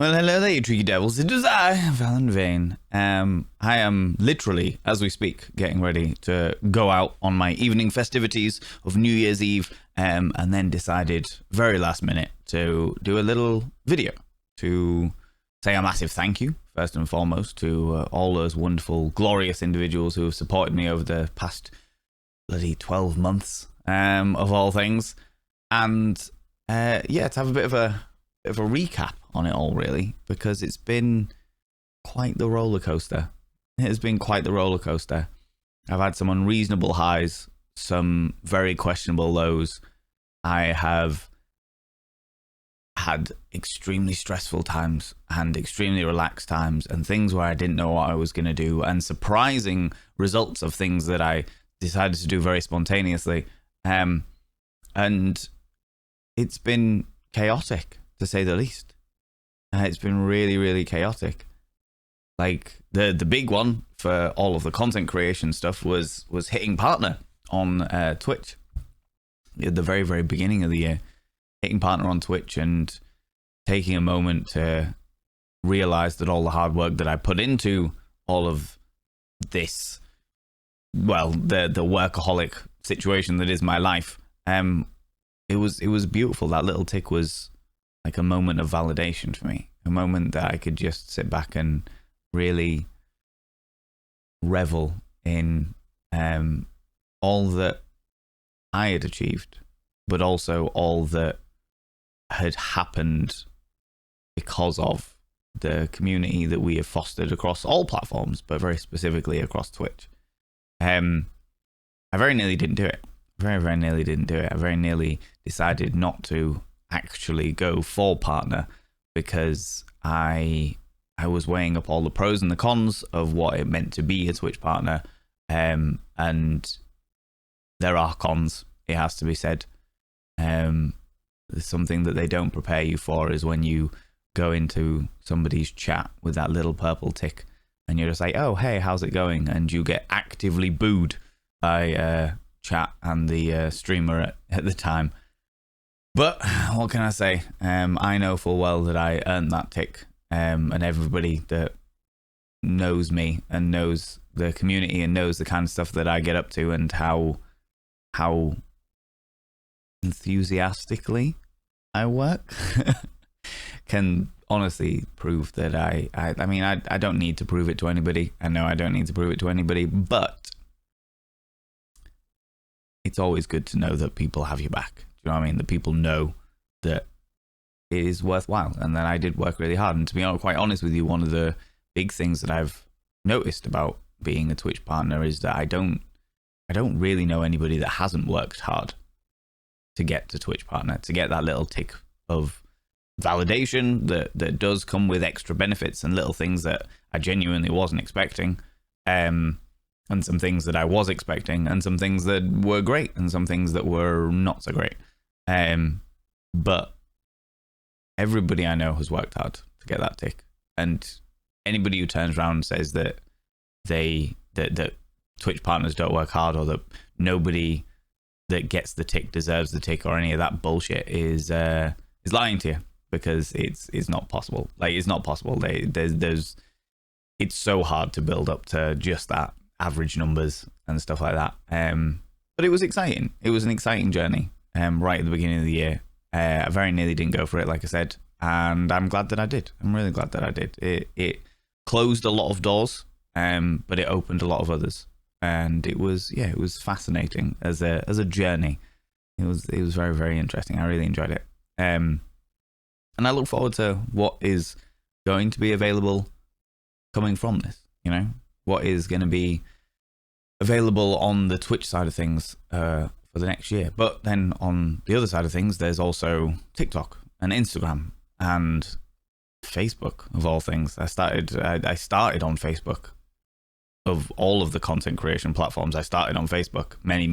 Well, hello there, you tricky devils. It is I, Valen Vane. I am literally, as we speak, getting ready to go out on my evening festivities of New Year's Eve, and then decided, very last minute, to do a little video to say a massive thank you, first and foremost, to all those wonderful, glorious individuals who have supported me over the past bloody 12 months, of all things. And, yeah, to have a bit of a recap on it all, really, because it's been quite the roller coaster. It has been quite the roller coaster. I've had some unreasonable highs, some very questionable lows. I have had extremely stressful times and extremely relaxed times, and things where I didn't know what I was going to do, and surprising results of things that I decided to do very spontaneously. And it's been chaotic, to say the least. It's been really, really chaotic. Like the big one for all of the content creation stuff was hitting partner on Twitch at the very, very beginning of the year. Hitting partner on Twitch and taking a moment to realize that all the hard work that I put into all of this, well, the workaholic situation that is my life, it was beautiful. That little tick was like a moment of validation for me, a moment that I could just sit back and really revel in all that I had achieved, but also all that had happened because of the community that we have fostered across all platforms, but very specifically across Twitch. I very nearly didn't do it. Very, very nearly didn't do it. I very nearly decided not to actually go for partner because I was weighing up all the pros and the cons of what it meant to be a Twitch partner, and there are cons, it has to be said. Something that they don't prepare you for is when you go into somebody's chat with that little purple tick and you're just like, oh hey, how's it going, and you get actively booed by chat and the streamer at the time. But what can I say? I know full well that I earned that tick, and everybody that knows me and knows the community and knows the kind of stuff that I get up to and how enthusiastically I work can honestly prove that I mean, I don't need to prove it to anybody. I know I don't need to prove it to anybody, but it's always good to know that people have your back. You know what I mean? That people know that it is worthwhile and that I did work really hard. And to be quite honest with you, one of the big things that I've noticed about being a Twitch partner is that I don't really know anybody that hasn't worked hard to get to Twitch partner, to get that little tick of validation that does come with extra benefits and little things that I genuinely wasn't expecting. And some things that I was expecting, and some things that were great, and some things that were not so great. But everybody I know has worked hard to get that tick, and anybody who turns around and says that that Twitch partners don't work hard, or that nobody that gets the tick deserves the tick, or any of that bullshit is lying to you, because it's not possible. Like, it's not possible. It's so hard to build up to just that average numbers and stuff like that. But it was exciting. It was an exciting journey. Right at the beginning of the year, I very nearly didn't go for it, like I said, and I'm glad that I did. I'm really glad that I did. It closed a lot of doors, but it opened a lot of others, and it was fascinating as a journey. It was very, very interesting. I really enjoyed it, and I look forward to what is going to be available coming from this. You know, what is going to be available on the Twitch side of things for the next year. But then on the other side of things, there's also TikTok and Instagram and Facebook, of all things. I started on Facebook. Of all of the content creation platforms, I started on Facebook many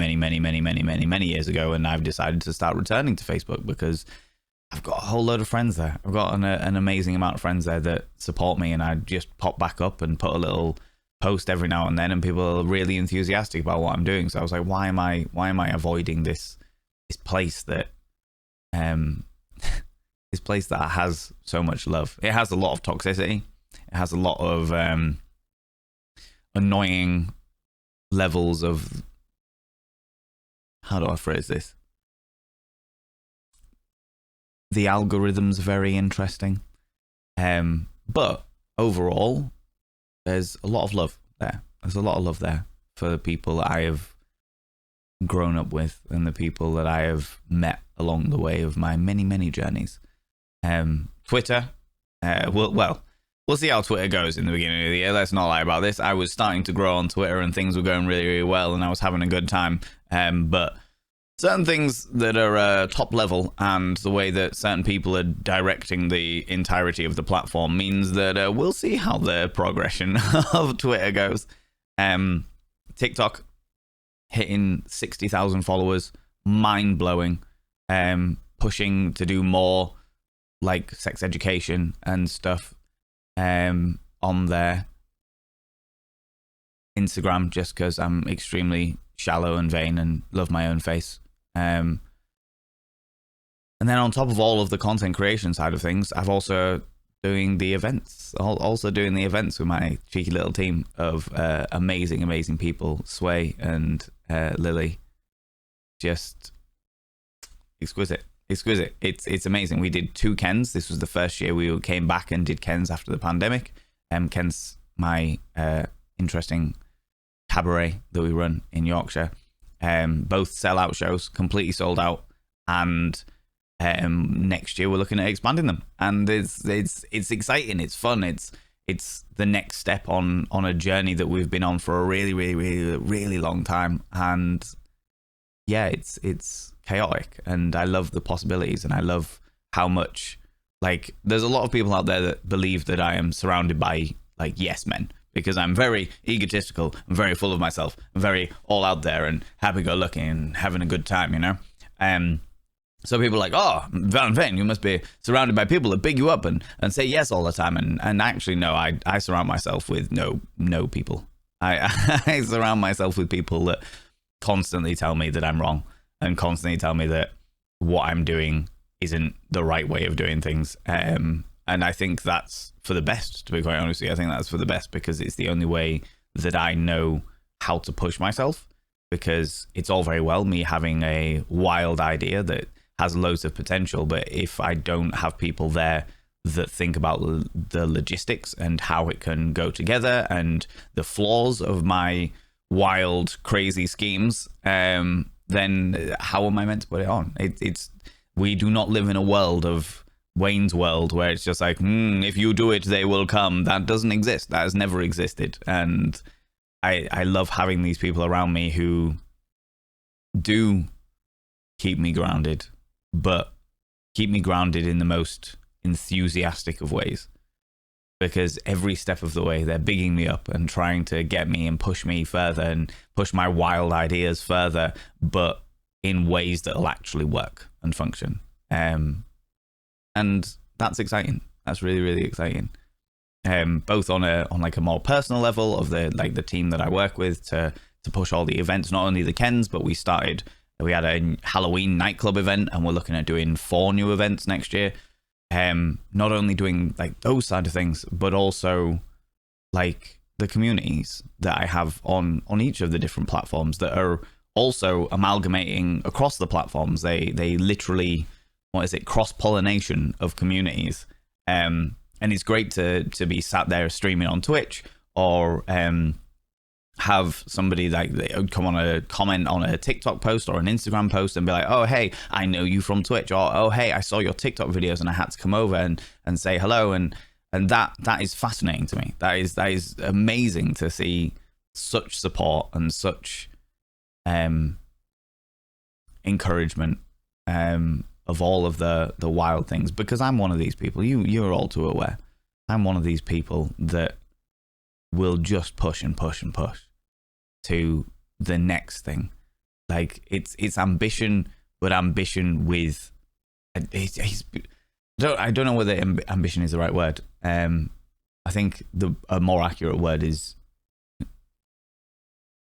years ago, and I've decided to start returning to Facebook because I've got a whole load of friends there. I've got an amazing amount of friends there that support me, and I just pop back up and put a little post every now and then, and people are really enthusiastic about what I'm doing. So I was like, why am I avoiding this place that this place that has so much love. It has a lot of toxicity. It has a lot of annoying levels of, how do I phrase this? The algorithms are very interesting. But overall, there's a lot of love there. There's a lot of love there for the people that I have grown up with and the people that I have met along the way of my many, many journeys. Twitter, we'll see how Twitter goes in the beginning of the year. Let's not lie about this. I was starting to grow on Twitter and things were going really, really well and I was having a good time. But certain things that are top level and the way that certain people are directing the entirety of the platform means that we'll see how the progression of Twitter goes. TikTok hitting 60,000 followers, mind-blowing. Pushing to do more like sex education and stuff on there. Instagram, just because I'm extremely shallow and vain and love my own face. And then on top of all of the content creation side of things, I've also doing the events with my cheeky little team of amazing people, Sway and Lily. Just exquisite. It's amazing. We did 2 Kens. This was the first year we came back and did Kens after the pandemic. Ken's my interesting cabaret that we run in Yorkshire. Both sellout shows, completely sold out, and next year we're looking at expanding them. And it's exciting. It's fun. It's the next step on a journey that we've been on for a really long time. And yeah, it's chaotic, and I love the possibilities, and I love how much, like, there's a lot of people out there that believe that I am surrounded by like yes men, because I'm very egotistical and very full of myself and very all out there and happy-go-lucky and having a good time, you know. So people are like, oh, Van Veen, you must be surrounded by people that big you up and say yes all the time. And actually, no, I surround myself with no people. I surround myself with people that constantly tell me that I'm wrong and constantly tell me that what I'm doing isn't the right way of doing things. And I think that's for the best, to be quite honest with you. I think that's for the best, because it's the only way that I know how to push myself, because it's all very well me having a wild idea that has loads of potential, but if I don't have people there that think about the logistics and how it can go together and the flaws of my wild, crazy schemes, then how am I meant to put it on? We do not live in a world of Wayne's World where it's just like, if you do it, they will come. That doesn't exist. That has never existed. And I love having these people around me who do keep me grounded, but keep me grounded in the most enthusiastic of ways. Because every step of the way, they're bigging me up and trying to get me and push me further and push my wild ideas further, but in ways that will actually work and function. And that's exciting. That's really exciting. Both on like a more personal level of the team that I work with to push all the events, not only the Kens, but we had a Halloween nightclub event, and we're looking at doing 4 new events next year. Not only doing like those side of things, but also like the communities that I have on each of the different platforms that are also amalgamating across the platforms. They literally, cross-pollination of communities. And it's great to be sat there streaming on Twitch, or have somebody like come on a comment on a TikTok post or an Instagram post and be like, oh, hey, I know you from Twitch, or oh, hey, I saw your TikTok videos and I had to come over and say hello. And that is fascinating to me. That is amazing to see such support and such encouragement of all of the wild things, because I'm one of these people. You're all too aware. I'm one of these people that will just push and push and push to the next thing. Like it's ambition, but ambition with I don't know whether ambition is the right word. I think a more accurate word is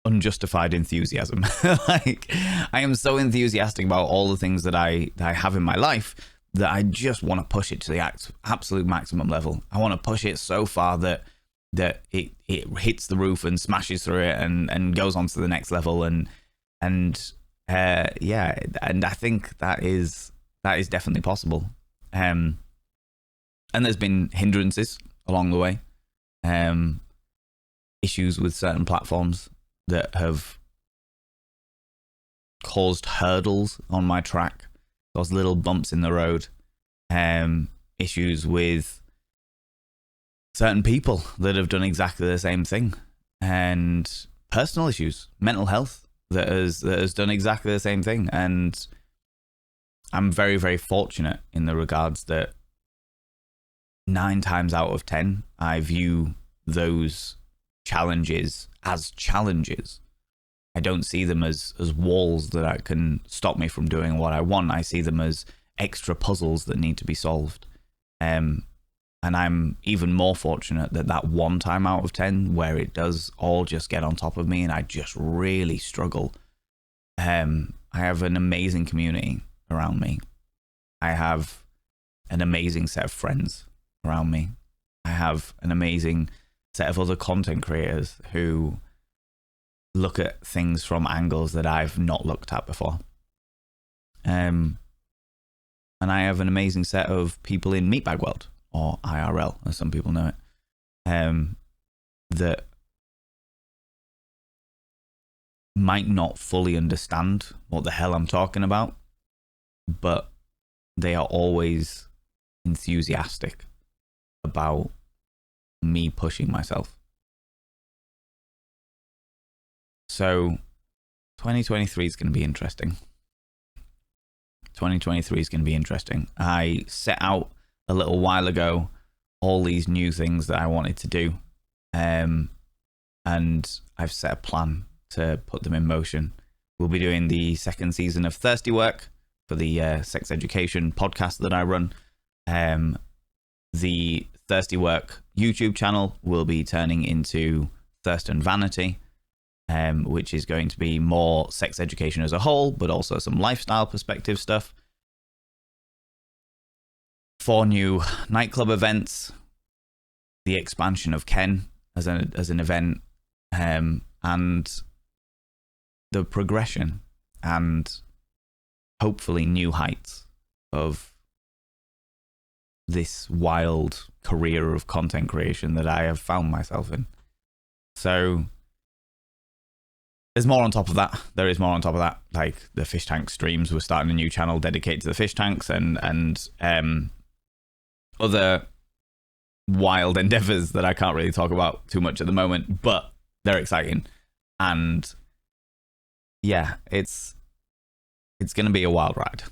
unjustified enthusiasm. Like, I am so enthusiastic about all the things that I have in my life, that I just want to push it to the absolute maximum level. I want to push it so far that it hits the roof and smashes through it and goes on to the next level. And I think that is definitely possible. And there's been hindrances along the way, issues with certain platforms that have caused hurdles on my track, those little bumps in the road, issues with certain people that have done exactly the same thing, and personal issues, mental health that has done exactly the same thing. And I'm very, very fortunate in the regards that 9 times out of 10, I view those challenges as challenges. I don't see them as walls that can stop me from doing what I want. I see them as extra puzzles that need to be solved. And I'm even more fortunate that 1 time out of 10 where it does all just get on top of me and I just really struggle. I have an amazing community around me. I have an amazing set of friends around me. I have an amazing set of other content creators who look at things from angles that I've not looked at before. And I have an amazing set of people in Meatbag World, or IRL, as some people know it, that might not fully understand what the hell I'm talking about, but they are always enthusiastic about me pushing myself. So 2023 is going to be interesting. 2023 is going to be interesting. I set out a little while ago all these new things that I wanted to do, and I've set a plan to put them in motion. We'll be doing the 2nd season of Thirsty Work for the sex education podcast that I run. The Thirsty Work YouTube channel will be turning into Thirst and Vanity, which is going to be more sex education as a whole, but also some lifestyle perspective stuff. 4 new nightclub events, the expansion of Ken as an event, and the progression and hopefully new heights of this wild career of content creation that I have found myself in. So there's more on top of that. There is more on top of that. Like the fish tank streams, we're starting a new channel dedicated to the fish tanks and other wild endeavors that I can't really talk about too much at the moment, but they're exciting. And yeah, it's going to be a wild ride.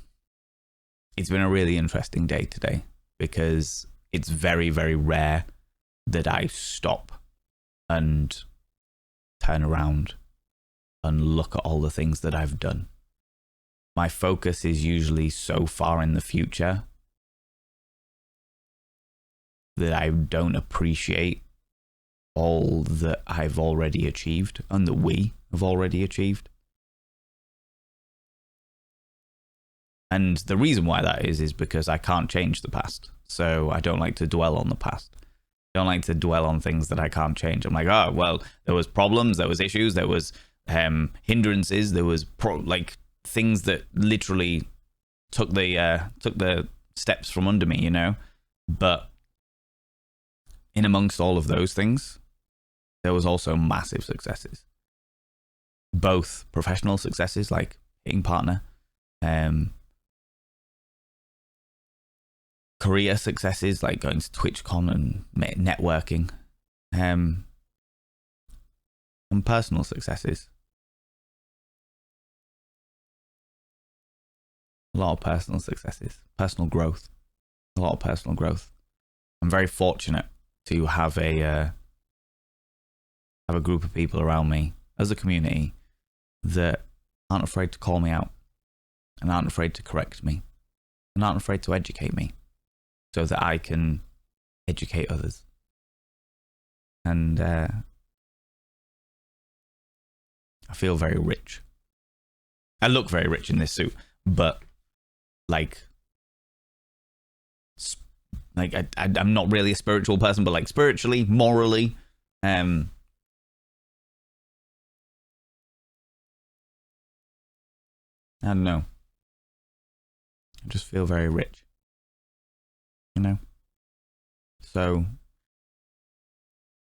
It's been a really interesting day today because it's very, very rare that I stop and turn around and look at all the things that I've done. My focus is usually so far in the future that I don't appreciate all that I've already achieved and that we have already achieved. And the reason why that is because I can't change the past. So I don't like to dwell on the past. I don't like to dwell on things that I can't change. I'm like, oh, well, there was problems, there was issues, there was hindrances, there was things that literally took the steps from under me, you know? But in amongst all of those things, there was also massive successes. Both professional successes, like hitting partner, career successes, like going to TwitchCon and networking, and personal successes. A lot of personal successes, personal growth, a lot of personal growth. I'm very fortunate to have a group of people around me as a community that aren't afraid to call me out and aren't afraid to correct me and aren't afraid to educate me so that I can educate others. And I feel very rich. I look very rich in this suit, but like like I'm not really a spiritual person, but like spiritually, morally, I don't know. I just feel very rich, you know? So,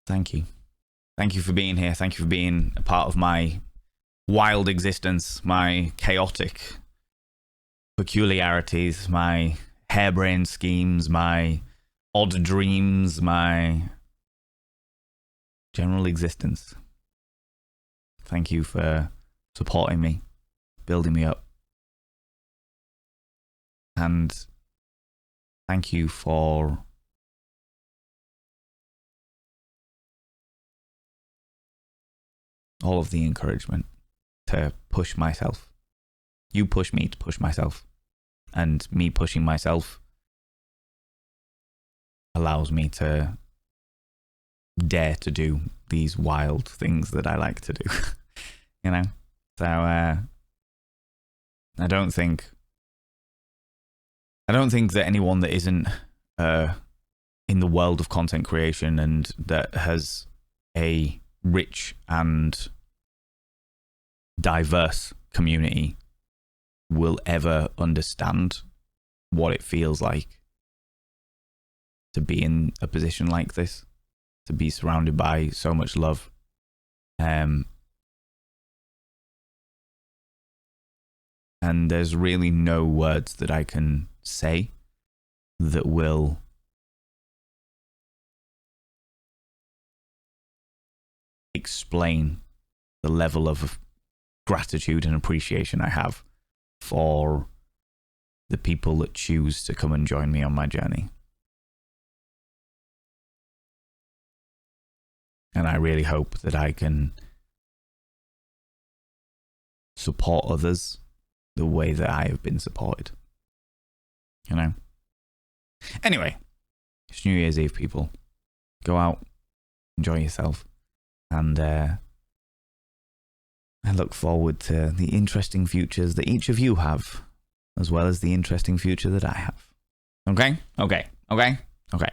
thank you. Thank you for being here. Thank you for being a part of my wild existence, my chaotic peculiarities, my harebrained schemes, my odd dreams, my general existence. Thank you for supporting me, building me up. And thank you for all of the encouragement to push myself. You push me to push myself. And me pushing myself allows me to dare to do these wild things that I like to do. You know? So I don't think that anyone that isn't in the world of content creation and that has a rich and diverse community will ever understand what it feels like to be in a position like this, to be surrounded by so much love. And there's really no words that I can say that will explain the level of gratitude and appreciation I have for the people that choose to come and join me on my journey. And I really hope that I can support others the way that I have been supported. You know? Anyway, it's New Year's Eve, people. Go out, enjoy yourself, and I look forward to the interesting futures that each of you have, as well as the interesting future that I have. Okay? Okay. Okay? Okay.